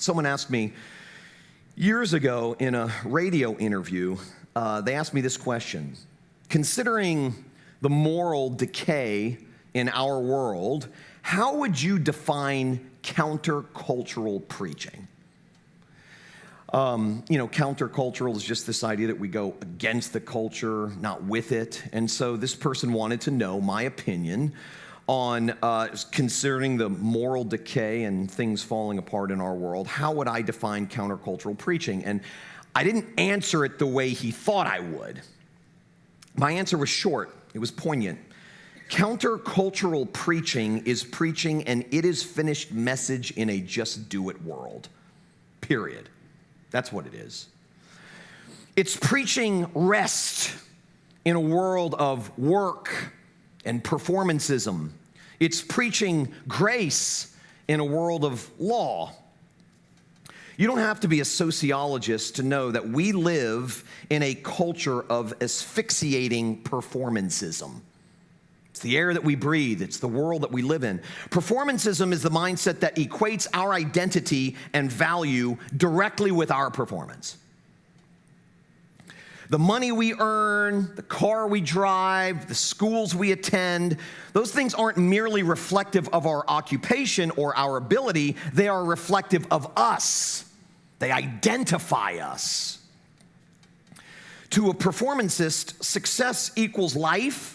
Someone asked me years ago in a radio interview, they asked me this question. Considering the moral decay in our world, how would you define countercultural preaching? Countercultural is just this idea that we go against the culture, not with it. And so this person wanted to know my opinion on concerning the moral decay and things falling apart in our world. How would I define countercultural preaching? And I didn't answer it the way he thought I would. My answer was short. It was poignant. Countercultural preaching is preaching an it is finished message in a just do it world. Period. That's what it is. It's preaching rest in a world of work and performancism. It's preaching grace in a world of law. You don't have to be a sociologist to know that we live in a culture of asphyxiating performancism. It's the air that we breathe. It's the world that we live in. Performancism is the mindset that equates our identity and value directly with our performance. The money we earn, the car we drive, the schools we attend, those things aren't merely reflective of our occupation or our ability. They are reflective of us. They identify us. To a performancist, success equals life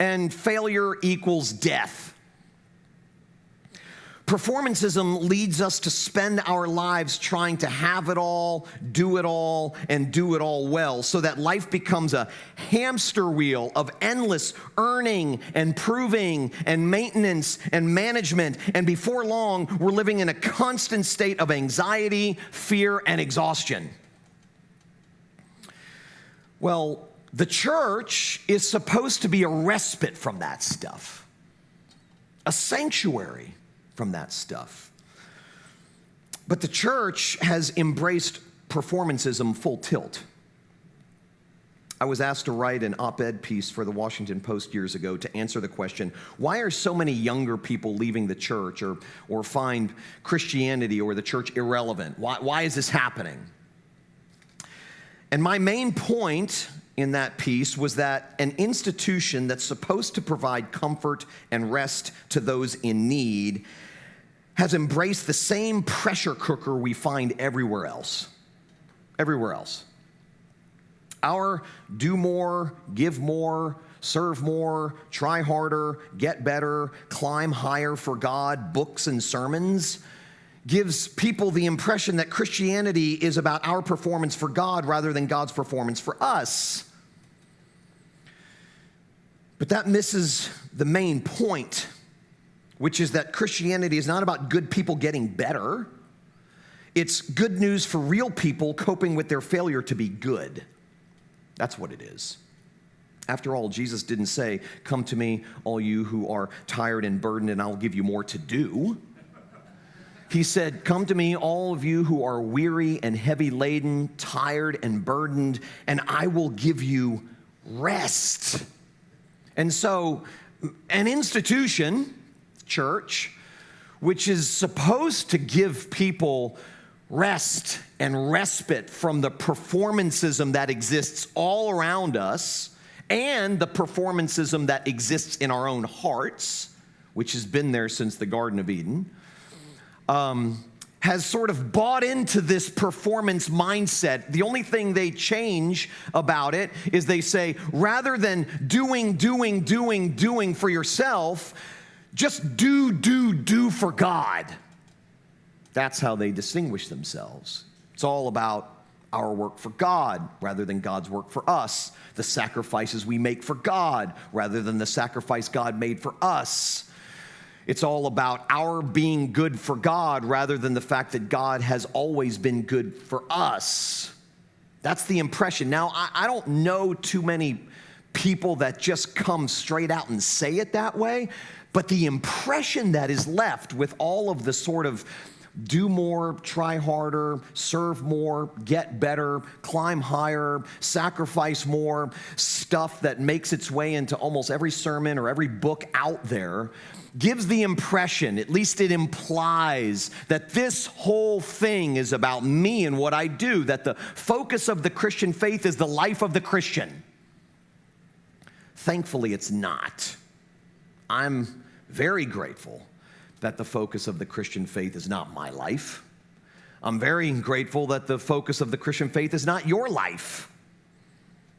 and failure equals death. Performancism leads us to spend our lives trying to have it all, and do it all well, so that life becomes a hamster wheel of endless earning and proving and maintenance and management. And before long, we're living in a constant state of anxiety, fear, and exhaustion. Well, the church is supposed to be a respite from that stuff, a sanctuary from that stuff. But the church has embraced performancism full tilt. I was asked to write an op-ed piece for the Washington Post years ago to answer the question, why are so many younger people leaving the church or find Christianity or the church irrelevant? Why is this happening? And my main point in that piece was that an institution that's supposed to provide comfort and rest to those in need has embraced the same pressure cooker we find everywhere else. Everywhere else. Our do more, give more, serve more, try harder, get better, climb higher for God, books and sermons gives people the impression that Christianity is about our performance for God rather than God's performance for us. But that misses the main point, which is that Christianity is not about good people getting better. It's good news for real people coping with their failure to be good. That's what it is. After all, Jesus didn't say, "Come to me, all you who are tired and burdened, and I'll give you more to do." He said, "Come to me, all of you who are weary and heavy laden, tired and burdened, and I will give you rest." And so, an institution, church, which is supposed to give people rest and respite from the performancism that exists all around us and the performancism that exists in our own hearts, which has been there since the Garden of Eden, has sort of bought into this performance mindset. The only thing they change about it is they say, rather than doing for yourself, just do for God. That's how they distinguish themselves. It's all about our work for God rather than God's work for us. The sacrifices we make for God rather than the sacrifice God made for us. It's all about our being good for God rather than the fact that God has always been good for us. That's the impression. Now, I don't know too many people that just come straight out and say it that way, but the impression that is left with all of the sort of do more, try harder, serve more, get better, climb higher, sacrifice more, stuff that makes its way into almost every sermon or every book out there, gives the impression, at least it implies, that this whole thing is about me and what I do, that the focus of the Christian faith is the life of the Christian. Thankfully, it's not. I'm very grateful that the focus of the Christian faith is not my life. I'm very grateful that the focus of the Christian faith is not your life.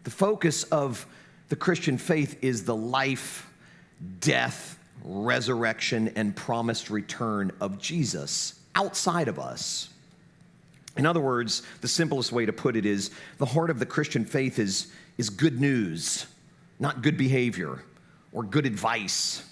The focus of the Christian faith is the life, death, resurrection, and promised return of Jesus outside of us. In other words, the simplest way to put it is the heart of the Christian faith is good news, not good behavior or good advice.